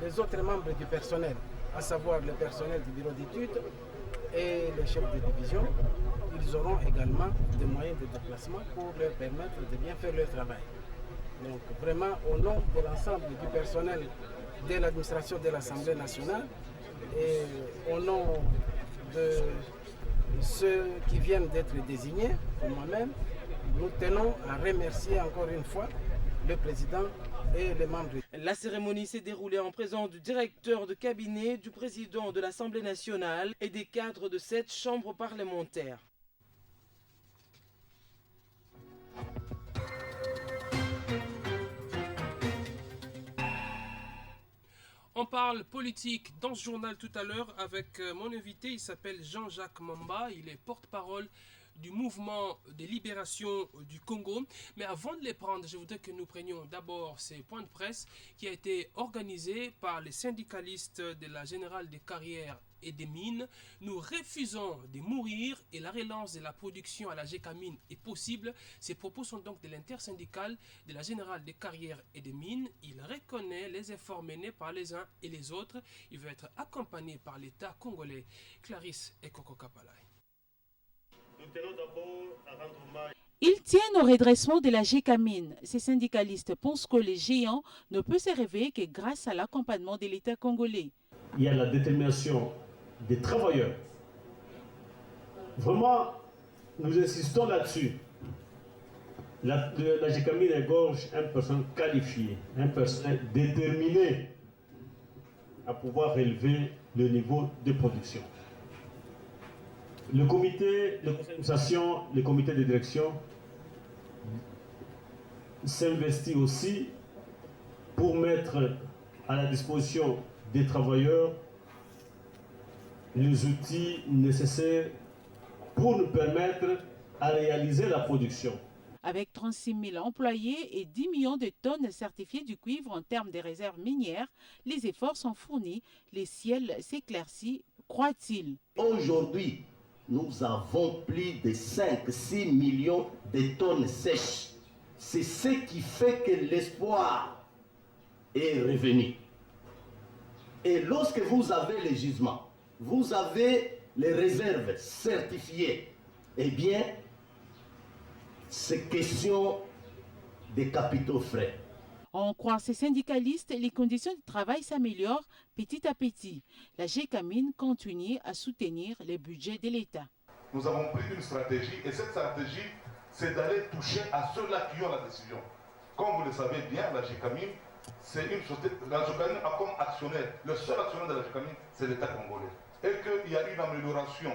les autres membres du personnel, à savoir le personnel du bureau d'études et les chefs de division, ils auront également des moyens de déplacement pour leur permettre de bien faire leur travail. Donc vraiment, au nom de l'ensemble du personnel de l'administration de l'Assemblée nationale et au nom de ceux qui viennent d'être désignés, comme moi-même, nous tenons à remercier encore une fois le président et les membres. La cérémonie s'est déroulée en présence du directeur de cabinet, du président de l'Assemblée nationale et des cadres de cette chambre parlementaire. On parle politique dans ce journal tout à l'heure avec mon invité, il s'appelle Jean-Jacques Mamba, il est porte-parole du mouvement de libération du Congo. Mais avant de les prendre, je voudrais que nous prenions d'abord ces points de presse qui a été organisé par les syndicalistes de la Générale des Carrières et des Mines. Nous refusons de mourir et la relance de la production à la GECAMINE est possible. Ces propos sont donc de l'intersyndicale de la Générale des Carrières et des Mines. Il reconnaît les efforts menés par les uns et les autres. Il veut être accompagné par l'État congolais. Clarisse et Coco Kapalai. Nous tenons d'abord à rendre hommage. Ils tiennent au redressement de la GECAMINE. Ces syndicalistes pensent que les géants ne peuvent se réveiller que grâce à l'accompagnement de l'État congolais. Il y a la détermination des travailleurs. Vraiment, nous insistons là-dessus. La GECAMINE égorge une personne qualifiée, une personne déterminée à pouvoir relever le niveau de production. Le comité de d'administration, le comité de direction s'investit aussi pour mettre à la disposition des travailleurs les outils nécessaires pour nous permettre à réaliser la production. Avec 36 000 employés et 10 millions de tonnes certifiées du cuivre en termes de réserves minières, les efforts sont fournis, les ciels s'éclaircissent, croit-il. Aujourd'hui, nous avons plus de 5-6 millions de tonnes sèches. C'est ce qui fait que l'espoir est revenu. Et lorsque vous avez les gisements, vous avez les réserves certifiées, eh bien, c'est question des capitaux frais. En croire ces syndicalistes, les conditions de travail s'améliorent petit à petit. La GECAMINE continue à soutenir les budgets de l'État. Nous avons pris une stratégie et cette stratégie, c'est d'aller toucher à ceux-là qui ont la décision. Comme vous le savez bien, la GECAMINE, c'est une société. La GECAMINE a comme actionnaire, le seul actionnaire de la GECAMINE, c'est l'État congolais. Et qu'il y a une amélioration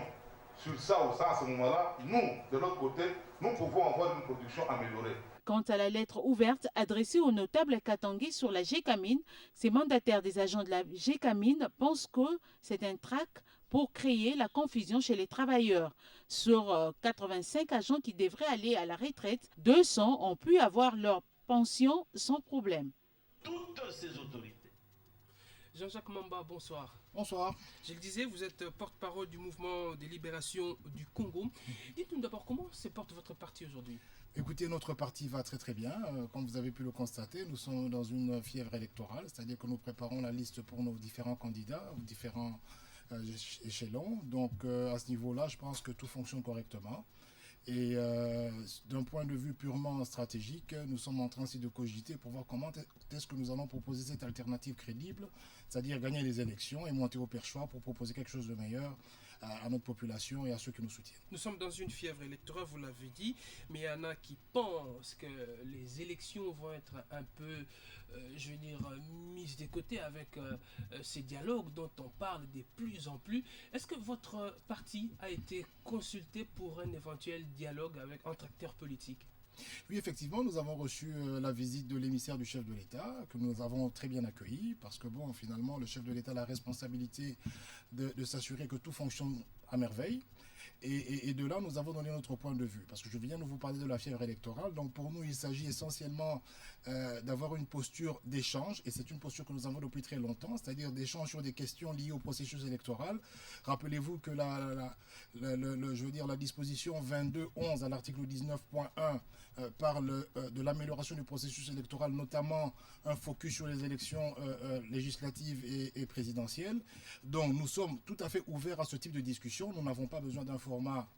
sur ça ou ça à ce moment-là, nous, de l'autre côté, nous pouvons avoir une production améliorée. Quant à la lettre ouverte adressée au notable Katangui sur la GECAMINE, ces mandataires des agents de la GECAMINE pensent que c'est un trac pour créer la confusion chez les travailleurs. Sur 85 agents qui devraient aller à la retraite, 200 ont pu avoir leur pension sans problème. Toutes ces autorités. Jean-Jacques Mamba, bonsoir. Bonsoir. Je le disais, vous êtes porte-parole du mouvement de libération du Congo. Dites-nous d'abord comment se porte votre parti aujourd'hui? Écoutez, notre parti va très très bien. Comme vous avez pu le constater, nous sommes dans une fièvre électorale, c'est-à-dire que nous préparons la liste pour nos différents candidats, aux différents échelons. Donc à ce niveau-là, je pense que tout fonctionne correctement. Et d'un point de vue purement stratégique, nous sommes en train aussi de cogiter pour voir comment est-ce que nous allons proposer cette alternative crédible, c'est-à-dire gagner les élections et monter au perchoir pour proposer quelque chose de meilleur à notre population et à ceux qui nous soutiennent. Nous sommes dans une fièvre électorale, vous l'avez dit, mais il y en a qui pensent que les élections vont être un peu, mises de côté avec ces dialogues dont on parle de plus en plus. Est-ce que votre parti a été consulté pour un éventuel dialogue entre acteurs politiques? Oui, effectivement, nous avons reçu la visite de l'émissaire du chef de l'État, que nous avons très bien accueilli, parce que bon, finalement, le chef de l'État a la responsabilité de s'assurer que tout fonctionne à merveille. Et de là, nous avons donné notre point de vue, parce que je viens de vous parler de la fièvre électorale. Donc pour nous, il s'agit essentiellement d'avoir une posture d'échange, et c'est une posture que nous avons depuis très longtemps, c'est-à-dire d'échange sur des questions liées au processus électoral. Rappelez-vous que la disposition 22.11 à l'article 19.1 parle de l'amélioration du processus électoral, notamment un focus sur les élections législatives et présidentielles. Donc nous sommes tout à fait ouverts à ce type de discussion. Nous n'avons pas besoin d'un format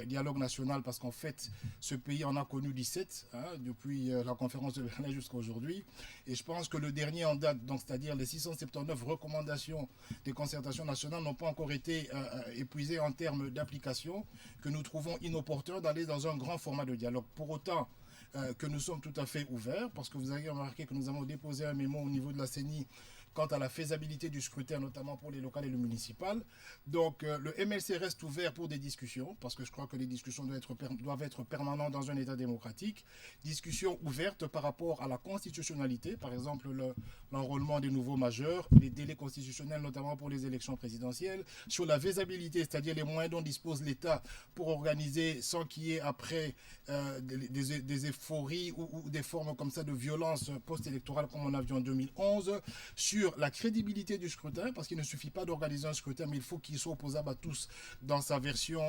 dialogue national parce qu'en fait ce pays en a connu 17 depuis la conférence de Berlin jusqu'à aujourd'hui, et je pense que le dernier en date, donc c'est-à-dire les 679 recommandations des concertations nationales, n'ont pas encore été épuisées en termes d'application, que nous trouvons inopportun d'aller dans un grand format de dialogue. Pour autant que nous sommes tout à fait ouverts, parce que vous avez remarqué que nous avons déposé un mémo au niveau de la CENI quant à la faisabilité du scrutin, notamment pour les locales et le municipal. Donc le MLC reste ouvert pour des discussions, parce que je crois que les discussions doivent être permanentes dans un État démocratique. Discussions ouvertes par rapport à la constitutionnalité, par exemple l'enrôlement des nouveaux majeurs, les délais constitutionnels, notamment pour les élections présidentielles, sur la faisabilité, c'est-à-dire les moyens dont dispose l'État pour organiser sans qu'il y ait après des euphories ou des formes comme ça de violence post-électorale comme on a vu en 2011, sur la crédibilité du scrutin, parce qu'il ne suffit pas d'organiser un scrutin, mais il faut qu'il soit opposable à tous dans sa version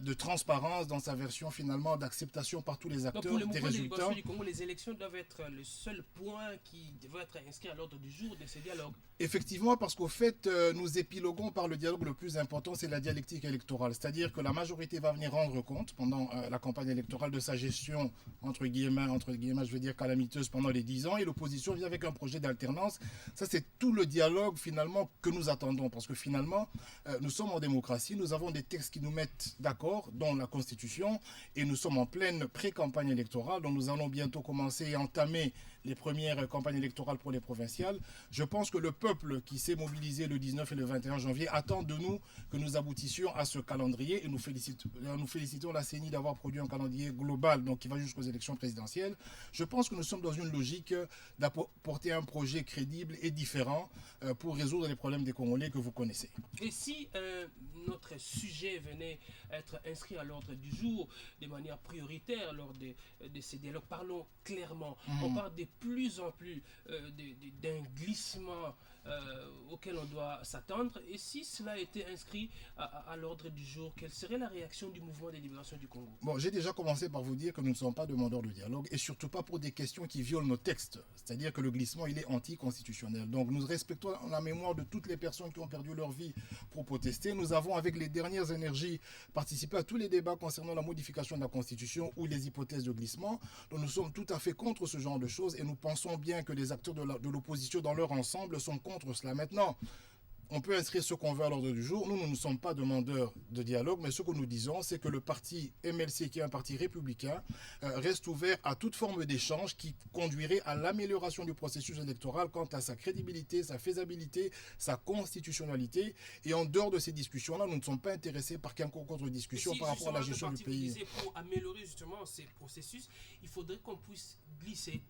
de transparence, dans sa version finalement d'acceptation par tous les acteurs. Donc pour le des mouvement de résultats. libération du Congo, les élections doivent être le seul point qui devrait être inscrit à l'ordre du jour de ces dialogues. Effectivement, parce qu'au fait, nous épiloguons par le dialogue le plus important, c'est la dialectique électorale. C'est-à-dire que la majorité va venir rendre compte pendant la campagne électorale de sa gestion, entre guillemets, je veux dire calamiteuse, pendant les 10 ans, et l'opposition vient avec un projet d'alternance. Ça, c'est tout le dialogue finalement que nous attendons, parce que finalement, nous sommes en démocratie, nous avons des textes qui nous mettent d'accord, dont la Constitution, et nous sommes en pleine pré-campagne électorale, donc nous allons bientôt commencer et entamer les premières campagnes électorales pour les provinciales. Je pense que le peuple qui s'est mobilisé le 19 et le 21 janvier attend de nous que nous aboutissions à ce calendrier, et nous félicitons la CENI d'avoir produit un calendrier global, donc qui va jusqu'aux élections présidentielles. Je pense que nous sommes dans une logique d'apporter un projet crédible et différent pour résoudre les problèmes des Congolais que vous connaissez. Et si notre sujet venait être inscrit à l'ordre du jour de manière prioritaire lors de ces dialogues, parlons clairement, on parle de plus en plus d'un glissement auquel on doit s'attendre, et si cela était inscrit à l'ordre du jour, quelle serait la réaction du mouvement de libération du Congo? Bon, j'ai déjà commencé par vous dire que nous ne sommes pas demandeurs de dialogue, et surtout pas pour des questions qui violent nos textes, c'est-à-dire que le glissement il est anticonstitutionnel. Donc nous respectons la mémoire de toutes les personnes qui ont perdu leur vie pour protester. Nous avons avec les dernières énergies participé à tous les débats concernant la modification de la Constitution ou les hypothèses de glissement. Donc nous sommes tout à fait contre ce genre de choses, et nous pensons bien que les acteurs de l'opposition dans leur ensemble sont contre cela. Maintenant, on peut inscrire ce qu'on veut à l'ordre du jour. Nous ne sommes pas demandeurs de dialogue, mais ce que nous disons, c'est que le parti MLC, qui est un parti républicain, reste ouvert à toute forme d'échange qui conduirait à l'amélioration du processus électoral quant à sa crédibilité, sa faisabilité, sa constitutionnalité. Et en dehors de ces discussions-là, nous ne sommes pas intéressés par quelconque autre discussion par rapport à la gestion du pays. Pour améliorer justement ces processus, il faudrait qu'on puisse glisser.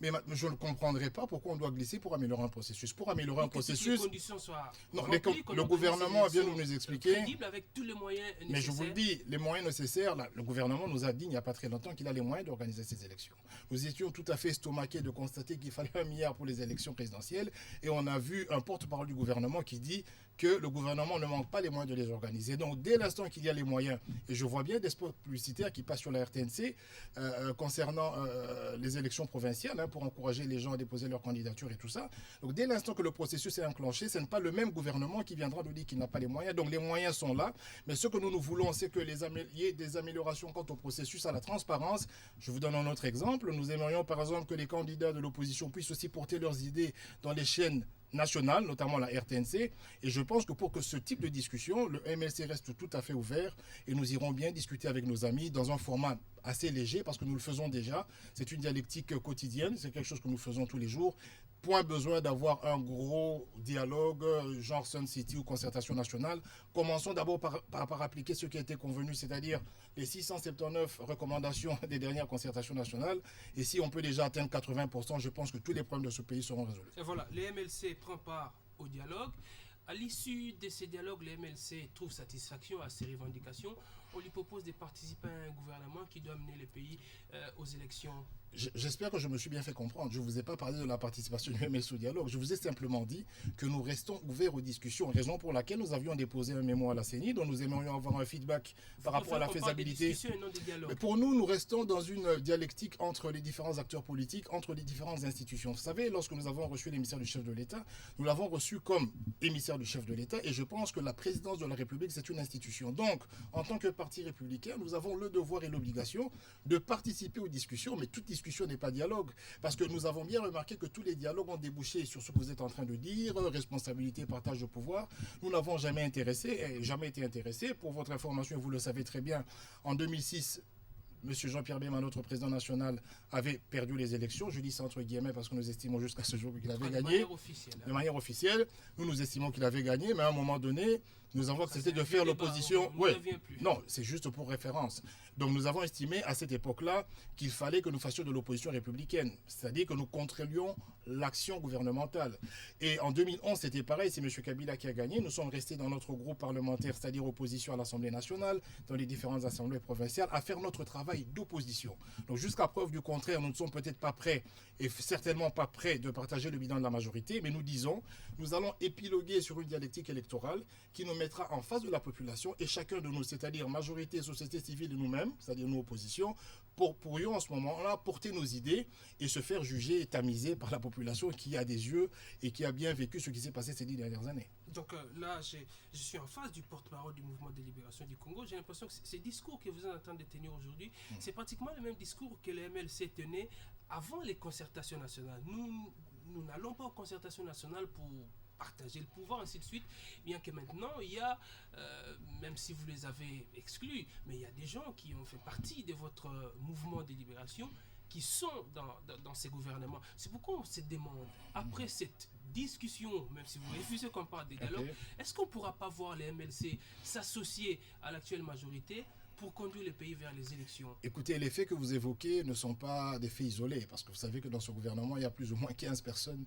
Mais je ne comprendrai pas pourquoi on doit glisser pour améliorer un processus. Pour améliorer un processus... Les conditions soient non, le gouvernement a bien nous expliquer... Avec tous les moyens nécessaires. Mais je vous le dis, les moyens nécessaires, là, le gouvernement nous a dit il n'y a pas très longtemps qu'il a les moyens d'organiser ces élections. Nous étions tout à fait estomaqués de constater qu'il fallait 1 milliard pour les élections présidentielles, et on a vu un porte-parole du gouvernement qui dit que le gouvernement ne manque pas les moyens de les organiser. Donc dès l'instant qu'il y a les moyens, et je vois bien des spots publicitaires qui passent sur la RTNC concernant les élections provinciales, pour encourager les gens à déposer leur candidature et tout ça. Donc dès l'instant que le processus est enclenché, ce n'est pas le même gouvernement qui viendra nous dire qu'il n'a pas les moyens. Donc les moyens sont là, mais ce que nous voulons, c'est que il y ait des améliorations quant au processus, à la transparence. Je vous donne un autre exemple. Nous aimerions par exemple que les candidats de l'opposition puissent aussi porter leurs idées dans les chaînes nationale, notamment la RTNC, et je pense que pour que ce type de discussion, le MLC reste tout à fait ouvert, et nous irons bien discuter avec nos amis dans un format assez léger, parce que nous le faisons déjà. C'est une dialectique quotidienne, c'est quelque chose que nous faisons tous les jours. Point besoin d'avoir un gros dialogue, genre Sun City ou concertation nationale. Commençons d'abord par appliquer ce qui a été convenu, c'est-à-dire les 679 recommandations des dernières concertations nationales. Et si on peut déjà atteindre 80%, je pense que tous les problèmes de ce pays seront résolus. Et voilà, les MLC prend part au dialogue. À l'issue de ces dialogues, les MLC trouvent satisfaction à ces revendications. On lui propose de participer à un gouvernement qui doit mener le pays aux élections J'espère que je me suis bien fait comprendre. Je ne vous ai pas parlé de la participation du MLC au dialogue. Je vous ai simplement dit que nous restons ouverts aux discussions, raison pour laquelle nous avions déposé un mémo à la CENI, dont nous aimerions avoir un feedback par rapport à la faisabilité. Mais pour nous, nous restons dans une dialectique entre les différents acteurs politiques, entre les différentes institutions. Vous savez, lorsque nous avons reçu l'émissaire du chef de l'État, nous l'avons reçu comme émissaire du chef de l'État, et je pense que la présidence de la République, c'est une institution. Donc, en tant que parti républicain, nous avons le devoir et l'obligation de participer aux discussions, mais toute discussion n'est pas dialogue, parce que nous avons bien remarqué que tous les dialogues ont débouché sur ce que vous êtes en train de dire, responsabilité, partage de pouvoir. Nous n'avons jamais été intéressés. Pour votre information, vous le savez très bien, en 2006, M. Jean-Pierre Bemba, notre président national, avait perdu les élections. Je dis ça entre guillemets parce que nous estimons jusqu'à ce jour qu'il avait gagné. De manière officielle, nous estimons qu'il avait gagné, mais à un moment donné, nous avons accepté de faire l'opposition. Oui. Non, c'est juste pour référence. Donc nous avons estimé à cette époque-là qu'il fallait que nous fassions de l'opposition républicaine, c'est-à-dire que nous contrôlions l'action gouvernementale. Et en 2011, c'était pareil, c'est M. Kabila qui a gagné. Nous sommes restés dans notre groupe parlementaire, c'est-à-dire opposition à l'Assemblée nationale, dans les différentes assemblées provinciales, à faire notre travail d'opposition. Donc jusqu'à preuve du contraire, nous ne sommes peut-être pas prêts, et certainement pas prêts de partager le bilan de la majorité, mais nous disons, nous allons épiloguer sur une dialectique électorale qui nous mettra en face de la population, et chacun de nous, c'est-à-dire majorité, société civile et nous-mêmes, c'est-à-dire nous oppositions, pourrions en ce moment-là porter nos idées et se faire juger et tamiser par la population qui a des yeux et qui a bien vécu ce qui s'est passé ces 10 dernières années. Donc là, je suis en face du porte-parole du mouvement de libération du Congo. J'ai l'impression que ces discours que vous êtes en train de tenir aujourd'hui, c'est pratiquement le même discours que le MLC tenait avant les concertations nationales. Nous n'allons pas aux concertations nationales pour partager le pouvoir, ainsi de suite, bien que maintenant, il y a, même si vous les avez exclus, mais il y a des gens qui ont fait partie de votre mouvement de libération qui sont dans ces gouvernements. C'est pourquoi on se demande, après cette discussion, même si vous refusez qu'on parle des dialogues, est-ce qu'on ne pourra pas voir les MLC s'associer à l'actuelle majorité pour conduire le pays vers les élections? Écoutez, les faits que vous évoquez ne sont pas des faits isolés, parce que vous savez que dans ce gouvernement, il y a plus ou moins 15 personnes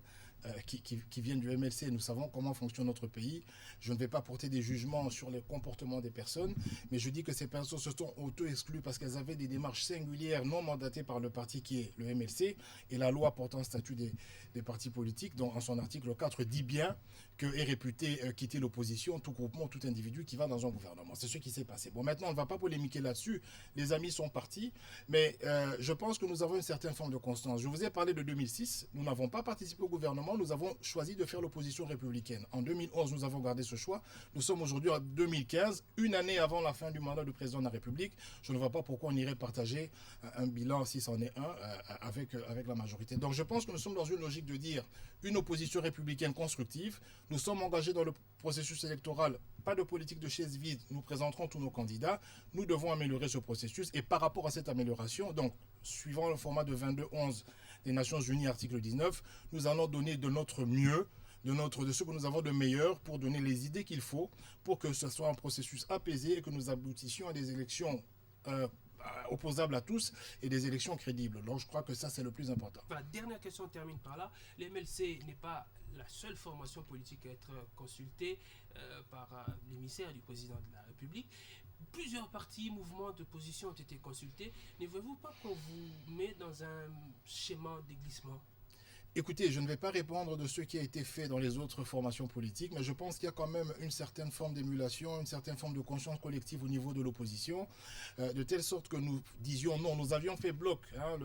qui viennent du MLC. Nous savons comment fonctionne notre pays. Je ne vais pas porter des jugements sur les comportements des personnes, mais je dis que ces personnes se sont auto-exclues parce qu'elles avaient des démarches singulières non mandatées par le parti qui est le MLC, et la loi portant statut des partis politiques, dont en son article 4, dit bien que est réputé quitter l'opposition tout groupement, tout individu qui va dans un gouvernement. C'est ce qui s'est passé. Bon, maintenant, on ne va pas polémiquer là-dessus. Les amis sont partis, mais je pense que nous avons une certaine forme de constance. Je vous ai parlé de 2006. Nous n'avons pas participé au gouvernement. Nous avons choisi de faire l'opposition républicaine. En 2011, nous avons gardé ce choix. Nous sommes aujourd'hui en 2015, une année avant la fin du mandat du président de la République. Je ne vois pas pourquoi on irait partager un bilan, si c'en est un, avec la majorité. Donc je pense que nous sommes dans une logique de dire une opposition républicaine constructive. Nous sommes engagés dans le processus électoral. Pas de politique de chaise vide. Nous présenterons tous nos candidats. Nous devons améliorer ce processus. Et par rapport à cette amélioration, donc suivant le format de 22-11 des Nations Unies, article 19, nous allons donner de notre mieux, de ce que nous avons de meilleur pour donner les idées qu'il faut pour que ce soit un processus apaisé et que nous aboutissions à des élections opposables à tous et des élections crédibles. Donc je crois que ça, c'est le plus important. Voilà, dernière question, on termine par là. Le MLC n'est pas la seule formation politique à être consultée par l'émissaire du président de la République. Plusieurs partis, mouvements d'opposition ont été consultés. Ne voyez-vous pas qu'on vous met dans un schéma de glissement? Écoutez, je ne vais pas répondre de ce qui a été fait dans les autres formations politiques, mais je pense qu'il y a quand même une certaine forme d'émulation, une certaine forme de conscience collective au niveau de l'opposition, de telle sorte que nous disions non. Nous avions fait bloc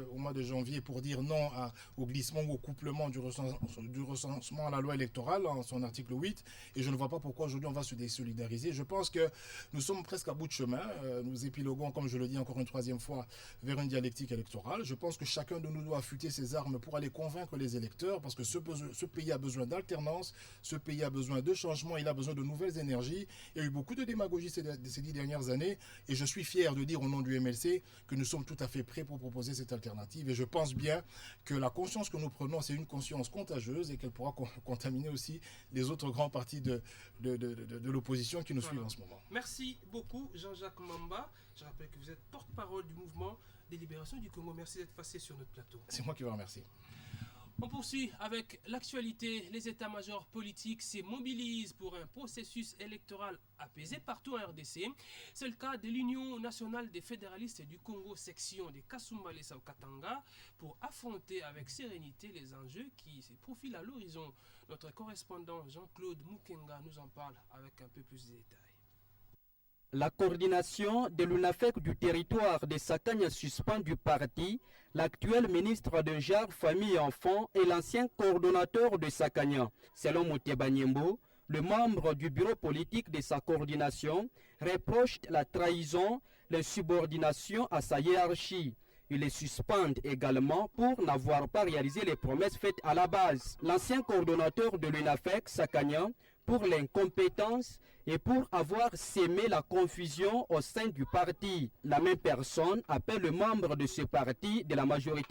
au mois de janvier pour dire non au glissement ou au couplement du recensement à la loi électorale, en son article 8, et je ne vois pas pourquoi aujourd'hui on va se désolidariser. Je pense que nous sommes presque à bout de chemin. Nous épiloguons, comme je le dis encore une troisième fois, vers une dialectique électorale. Je pense que chacun de nous doit affûter ses armes pour aller convaincre les électeurs, parce que ce pays a besoin d'alternance, ce pays a besoin de changement, il a besoin de nouvelles énergies. Il y a eu beaucoup de démagogie ces 10 dernières années, et je suis fier de dire au nom du MLC que nous sommes tout à fait prêts pour proposer cette alternative, et je pense bien que la conscience que nous prenons, c'est une conscience contagieuse et qu'elle pourra contaminer aussi les autres grands partis de l'opposition qui nous suivent en ce moment. Merci beaucoup Jean-Jacques Mamba. Je rappelle que vous êtes porte-parole du mouvement de libération du Congo. Merci d'être passé sur notre plateau. C'est moi qui vous remercie. On poursuit avec l'actualité. Les états-majors politiques se mobilisent pour un processus électoral apaisé partout en RDC. C'est le cas de l'Union nationale des fédéralistes du Congo, section de Kasumbalesa au Katanga, pour affronter avec sérénité les enjeux qui se profilent à l'horizon. Notre correspondant Jean-Claude Mukenga nous en parle avec un peu plus de détails. La coordination de l'UNAFEC du territoire de Sakanya suspend du parti, l'actuel ministre de Genre, Famille et Enfants et l'ancien coordonnateur de Sakanya. Selon Moteba Nyembo, le membre du bureau politique de sa coordination reproche la trahison, l'insubordination à sa hiérarchie. Il les suspend également pour n'avoir pas réalisé les promesses faites à la base. L'ancien coordonnateur de l'UNAFEC, Sakanya, pour l'incompétence et pour avoir sémé la confusion au sein du parti. La même personne appelle le membre de ce parti de la majorité